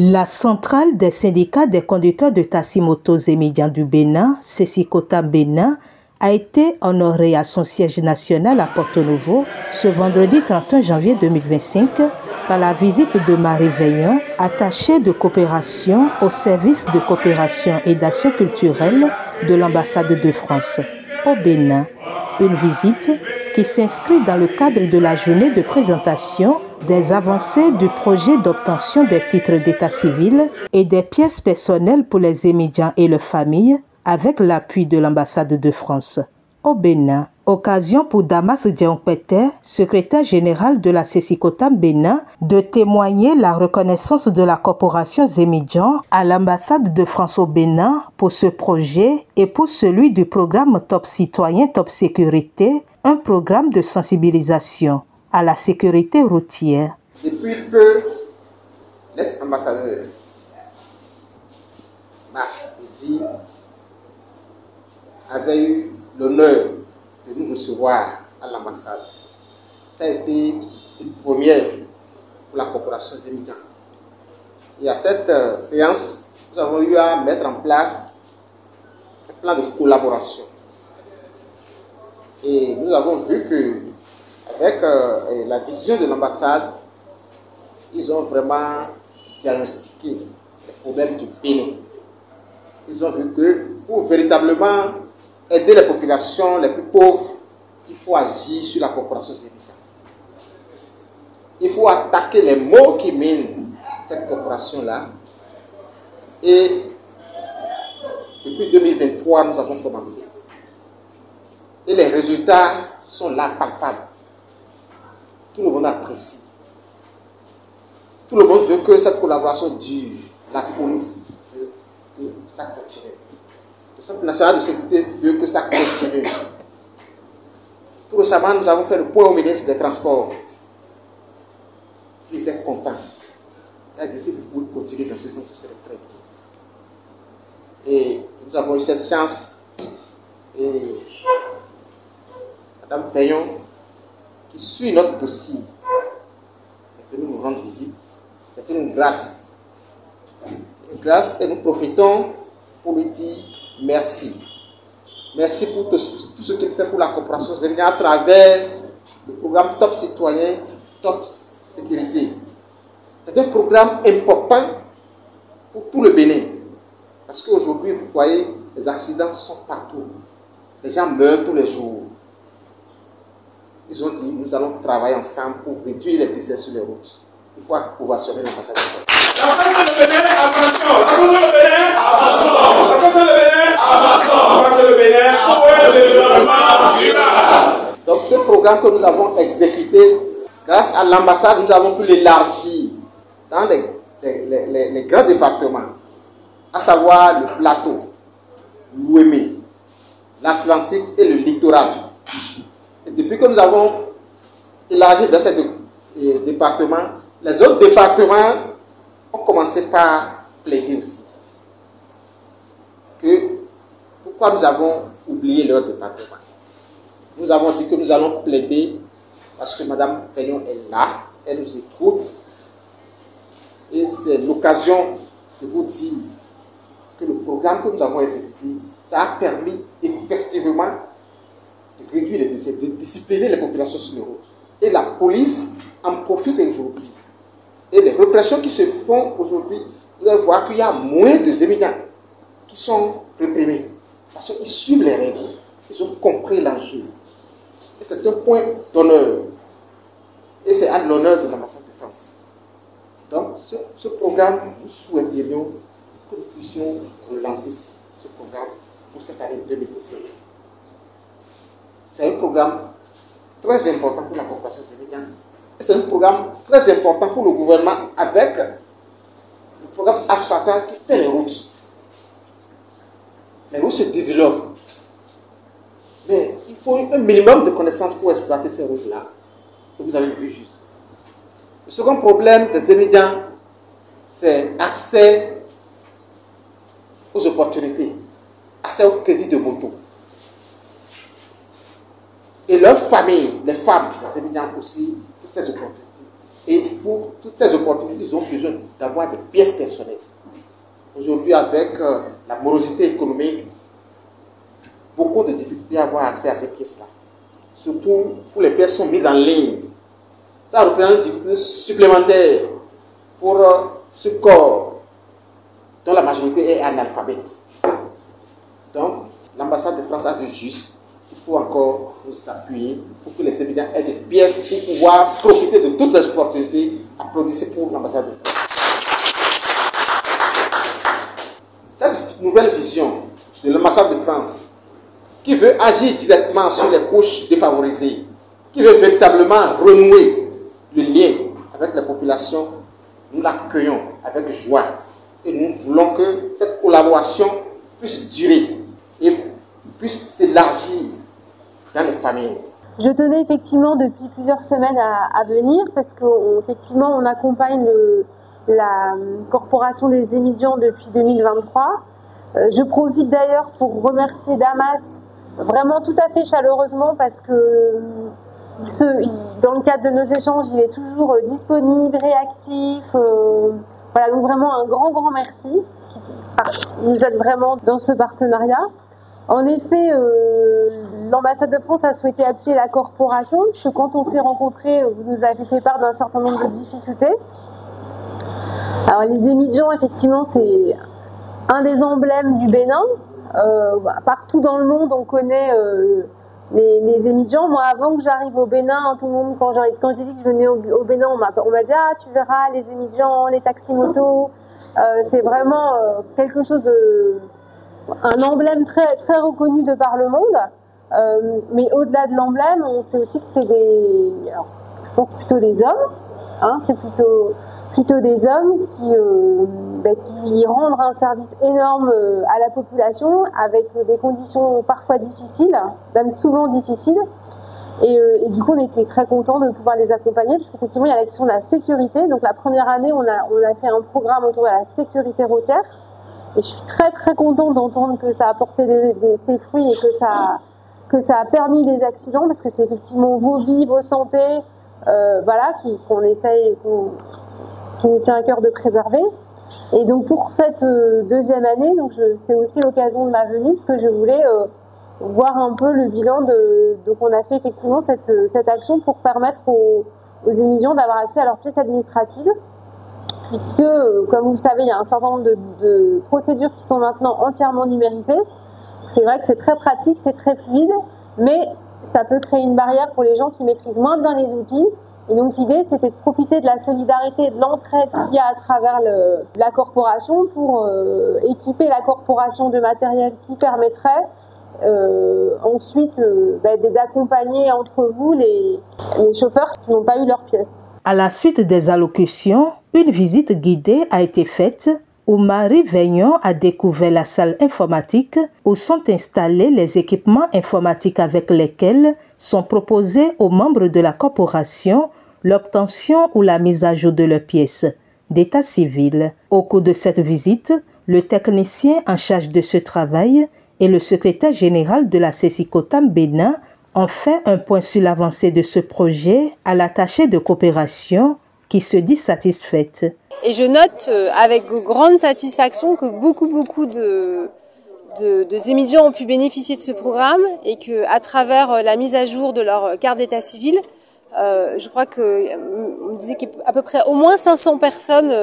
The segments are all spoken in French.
La centrale des syndicats des conducteurs de taxi-motos et médias du Bénin, Cécicota Bénin, a été honorée à son siège national à Porto Novo ce vendredi 31 janvier 2025 par la visite de Marie Veillon, attachée de coopération au service de coopération et d'action culturelle de l'ambassade de France au Bénin. Une visite qui s'inscrit dans le cadre de la journée de présentation des avancées du projet d'obtention des titres d'état civil et des pièces personnelles pour les émigrants et leurs familles avec l'appui de l'ambassade de France au Bénin. Occasion pour Damas Diampete, secrétaire général de la Cécicota Bénin, de témoigner la reconnaissance de la corporation Zemidjan à l'ambassade de France au Bénin pour ce projet et pour celui du programme Top Citoyen, Top Sécurité, un programme de sensibilisation à la sécurité routière. Depuis peu, l'ex-ambassadeur Marc Bizi avait eu l'honneur de nous recevoir à l'ambassade. Ça a été une première pour la corporation Zemidjan. Et à cette séance, nous avons eu à mettre en place un plan de collaboration. Et nous avons vu que avec la vision de l'ambassade, ils ont vraiment diagnostiqué les problèmes du Bénin. Ils ont vu que pour véritablement aider les populations les plus pauvres, il faut agir sur la corporation Zemidjan. Il faut attaquer les maux qui minent cette corporation-là. Et depuis 2023, nous avons commencé. Et les résultats sont là, palpables. Tout le monde apprécie. Tout le monde veut que cette collaboration dure. La police veut que ça continue. Le Centre national de sécurité veut que ça continue. Tout récemment, nous avons fait le point au ministre des Transports. Il était content. Il a dit si vous pouvez continuer dans ce sens, ce serait très bien. Et nous avons eu cette chance. Et Madame Veillon, qui suit notre dossier, est venue nous rendre visite. C'est une grâce. Une grâce et nous profitons pour lui dire merci. Merci pour tout ce qu'il fait pour la coopération Zemidjan à travers le programme Top Citoyen, Top Sécurité. C'est un programme important pour tout le Bénin. Parce qu'aujourd'hui, vous voyez, les accidents sont partout. Les gens meurent tous les jours. Ils ont dit, nous allons travailler ensemble pour réduire les décès sur les routes. Il faut approvisionner l'ambassade de France. L'ambassade de Bénin, attention! L'ambassade de Bénin, attention! L'ambassade de Bénin, attention! L'ambassade de Bénin, pour le développement durable. Donc ce programme que nous avons exécuté, grâce à l'ambassade, nous avons pu l'élargir dans les grands départements, à savoir le plateau, l'Ouémé, l'Atlantique et le littoral. Et depuis que nous avons élargi dans ces départements, les autres départements ont commencé par plaider aussi. Pourquoi nous avons oublié leur département? Nous avons dit que nous allons plaider parce que Mme Veillon est là, elle nous écoute. Et c'est l'occasion de vous dire que le programme que nous avons exécuté, ça a permis effectivement de réduire les décès, de discipliner les populations sur les routes. Et la police en profite aujourd'hui. Et les répressions qui se font aujourd'hui, vous allez voir qu'il y a moins de Zemidjans qui sont réprimés. Parce qu'ils suivent les règles. Ils ont compris l'enjeu. Et c'est un point d'honneur. Et c'est à l'honneur de l'ambassade de France. Donc, ce programme, nous souhaiterions que nous puissions relancer ce programme pour cette année 2017. C'est un programme très important pour la corporation Zemidjan. Et c'est un programme très important pour le gouvernement avec le programme asphaltage qui fait les routes. Les routes se développent. Mais il faut un minimum de connaissances pour exploiter ces routes-là. Que vous avez vu juste. Le second problème des Zemidjans, c'est accès aux opportunités, accès au crédit de moto. Et leurs familles, les femmes, les Zemidjans aussi, toutes ces opportunités. Et pour toutes ces opportunités, ils ont besoin d'avoir des pièces personnelles. Aujourd'hui, avec la morosité économique, beaucoup de difficultés à avoir accès à ces pièces-là. Surtout pour les pièces qui sont mises en ligne. Ça représente une difficulté supplémentaire pour ce corps dont la majorité est analphabète. Donc, l'ambassade de France a vu juste. Il faut encore nous appuyer pour que les étudiants aient des pièces pour pouvoir profiter de toutes les opportunités. Applaudissez pour l'ambassade de France. Cette nouvelle vision de l'ambassade de France, qui veut agir directement sur les couches défavorisées, qui veut véritablement renouer le lien avec la population, nous l'accueillons avec joie. Et nous voulons que cette collaboration puisse durer et puisse s'élargir dans les familles. Je tenais effectivement depuis plusieurs semaines à venir parce qu'effectivement on accompagne la corporation des émigrants depuis 2023. Je profite d'ailleurs pour remercier Damas vraiment tout à fait chaleureusement parce que dans le cadre de nos échanges, il est toujours disponible, réactif. Voilà, donc vraiment un grand merci. Il nous aide vraiment dans ce partenariat. En effet, l'ambassade de France a souhaité appuyer la corporation, parce que quand on s'est rencontrés, vous nous avez fait part d'un certain nombre de difficultés. Alors les émigrants, effectivement, c'est un des emblèmes du Bénin. Partout dans le monde, on connaît les émigrants. Moi, avant que j'arrive au Bénin, tout le monde, quand j'ai dit que je venais au Bénin, on m'a dit « Ah, tu verras, les émigrants, les taximotos. » C'est vraiment quelque chose un emblème très reconnu de par le monde. Mais au-delà de l'emblème, on sait aussi que c'est alors, je pense plutôt des hommes. Hein, c'est plutôt des hommes qui rendent un service énorme à la population avec des conditions parfois difficiles, même souvent difficiles. Et du coup, on était très contents de pouvoir les accompagner parce qu'effectivement, il y a la question de la sécurité. Donc la première année, on a fait un programme autour de la sécurité routière. Et je suis très contente d'entendre que ça a apporté ses fruits et que ça a permis des accidents parce que c'est effectivement vos vies, vos santé, voilà, qu'on essaye, qui nous tient à cœur de préserver. Et donc pour cette deuxième année, donc c'était aussi l'occasion de ma venue parce que je voulais voir un peu le bilan donc on a fait effectivement cette action pour permettre aux émigrants d'avoir accès à leurs pièces administratives. Puisque, comme vous le savez, il y a un certain nombre de procédures qui sont maintenant entièrement numérisées. C'est vrai que c'est très pratique, c'est très fluide, mais ça peut créer une barrière pour les gens qui maîtrisent moins bien les outils. Et donc l'idée, c'était de profiter de la solidarité et de l'entraide qu'il y a à travers la corporation pour équiper la corporation de matériel qui permettrait ensuite d'accompagner entre vous les chauffeurs qui n'ont pas eu leurs pièces. À la suite des allocutions, une visite guidée a été faite où Marie Veignon a découvert la salle informatique où sont installés les équipements informatiques avec lesquels sont proposés aux membres de la corporation l'obtention ou la mise à jour de leurs pièces d'état civil. Au cours de cette visite, le technicien en charge de ce travail et le secrétaire général de la CECICOTAM Bénin ont fait un point sur l'avancée de ce projet à l'attachée de coopération qui se dit satisfaite. Et je note avec grande satisfaction que beaucoup de émigrants ont pu bénéficier de ce programme et que à travers la mise à jour de leur carte d'état civil, je crois on disait qu'à peu près au moins 500 personnes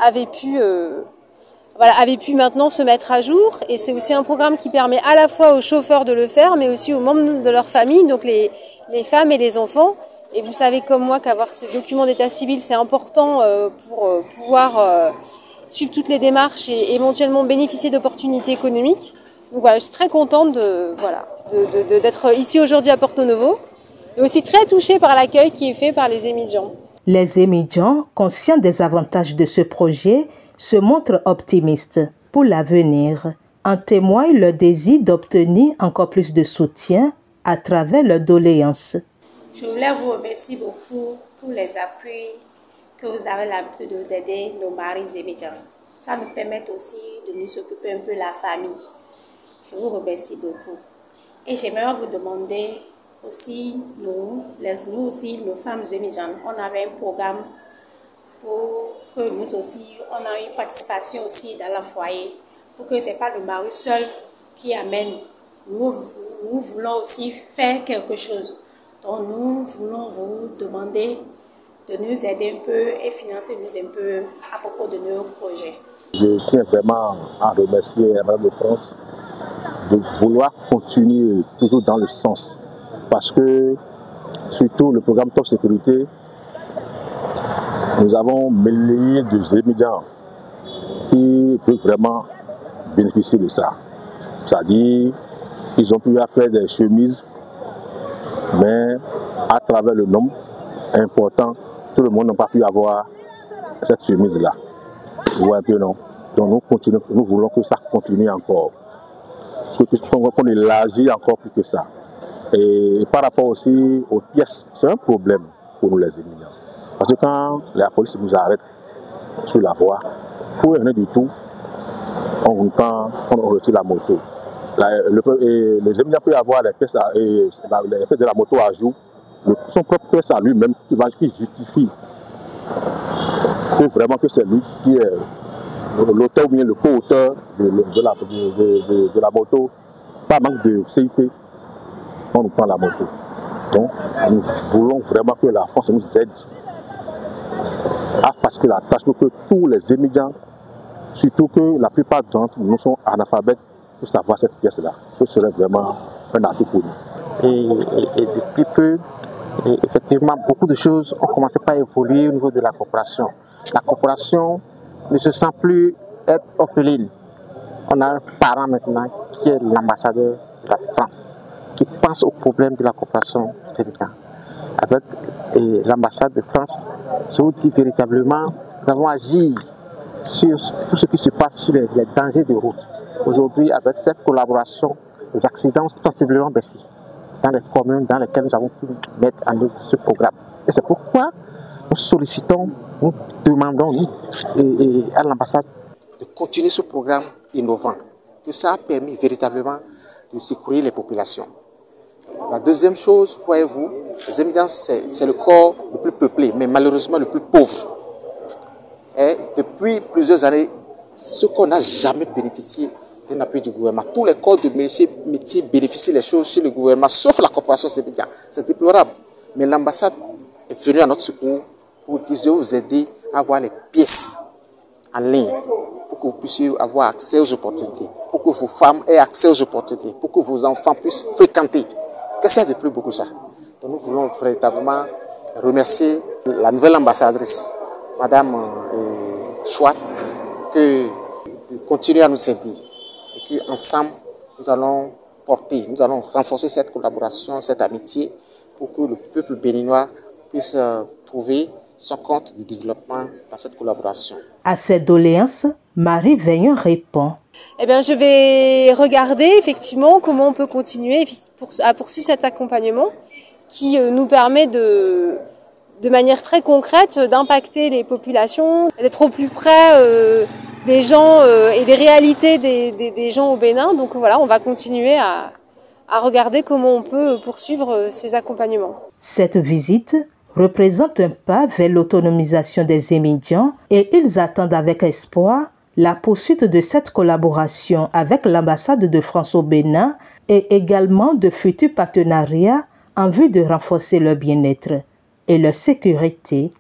avaient pu maintenant se mettre à jour. Et c'est aussi un programme qui permet à la fois aux chauffeurs de le faire, mais aussi aux membres de leur famille, donc les femmes et les enfants. Et vous savez comme moi qu'avoir ces documents d'état civil, c'est important pour pouvoir suivre toutes les démarches et éventuellement bénéficier d'opportunités économiques. Donc voilà, je suis très contente d'être ici aujourd'hui à Porto Novo et aussi très touchée par l'accueil qui est fait par les émigrants. Les émigrants, conscients des avantages de ce projet, se montrent optimistes pour l'avenir. En témoigne leur désir d'obtenir encore plus de soutien à travers leurs doléances. Je voulais vous remercier beaucoup pour les appuis que vous avez l'habitude de nous aider, nos maris émigrants. Ça nous permet aussi de nous occuper un peu de la famille. Je vous remercie beaucoup. Et j'aimerais vous demander aussi, nous aussi, nos femmes émigrants, on avait un programme pour que nous aussi, on a une participation aussi dans le foyer, pour que ce n'est pas le mari seul qui amène. Nous voulons aussi faire quelque chose. Donc nous voulons vous demander de nous aider un peu et financer nous un peu à propos de nos projets. Je tiens vraiment à remercier Madame de France de vouloir continuer toujours dans le sens. Parce que, surtout le programme Top Sécurité, nous avons milliers d'étudiants qui peuvent vraiment bénéficier de ça. C'est-à-dire, ils ont pu faire des chemises, mais à travers le nombre important, tout le monde n'a pas pu avoir cette chemise-là. Vous voyez un peu, non? Donc nous voulons que ça continue encore. Qu'on élargit encore plus que ça. Et par rapport aussi aux pièces, c'est un problème pour nous les émigrants. Parce que quand la police nous arrête sur la voie, pour rien du tout, on retire la moto. Les émigrants peuvent avoir les pièces de la moto à jour, son propre pièce à lui-même qui justifie que vraiment que c'est lui qui est l'auteur ou bien le co-auteur de la moto, pas manque de CIP, on nous prend la moto. Donc, nous voulons vraiment que la France nous aide à faciliter la tâche pour que tous les émigrants, surtout que la plupart d'entre nous sont analphabètes, pour savoir cette pièce-là. Ce serait vraiment un atout pour nous. Et depuis peu, effectivement, beaucoup de choses ont commencé à évoluer au niveau de la coopération. La coopération ne se sent plus être orpheline. On a un parent maintenant qui est l'ambassadeur de la France, qui pense aux problèmes de la coopération sénégalaise. Avec l'ambassade de France, je vous dis véritablement, nous avons agi sur tout ce qui se passe sur les dangers de route. Aujourd'hui, avec cette collaboration, les accidents ont sensiblement baissé dans les communes dans lesquelles nous avons pu mettre en œuvre ce programme. Et c'est pourquoi nous sollicitons, nous demandons à l'ambassade de continuer ce programme innovant, que ça a permis véritablement de secourir les populations. La deuxième chose, voyez-vous, les émigrants, c'est le corps le plus peuplé, mais malheureusement le plus pauvre. Et depuis plusieurs années, ce qu'on n'a jamais bénéficié d'un appui du gouvernement. Tous les corps de métiers bénéficient des choses chez le gouvernement, sauf la coopération sénégalaise. C'est déplorable. Mais l'ambassade est venue à notre secours pour dire, je vais vous aider à avoir les pièces en ligne, pour que vous puissiez avoir accès aux opportunités, pour que vos femmes aient accès aux opportunités, pour que vos enfants puissent fréquenter. Qu'est-ce qu'il y a de plus beau que ça? Donc nous voulons véritablement remercier la nouvelle ambassadrice, Madame Chouat, de continuer à nous aider. Et qu'ensemble, nous allons renforcer cette collaboration, cette amitié, pour que le peuple béninois puisse trouver son compte de développement dans cette collaboration. À cette doléance, Marie Veillon répond. Eh bien, je vais regarder effectivement comment on peut continuer à poursuivre cet accompagnement qui nous permet de manière très concrète d'impacter les populations, d'être au plus près des gens et des réalités des gens au Bénin. Donc voilà, on va continuer à regarder comment on peut poursuivre ces accompagnements. Cette visite représente un pas vers l'autonomisation des émigrants et ils attendent avec espoir la poursuite de cette collaboration avec l'ambassade de France au Bénin et également de futurs partenariats en vue de renforcer leur bien-être et leur sécurité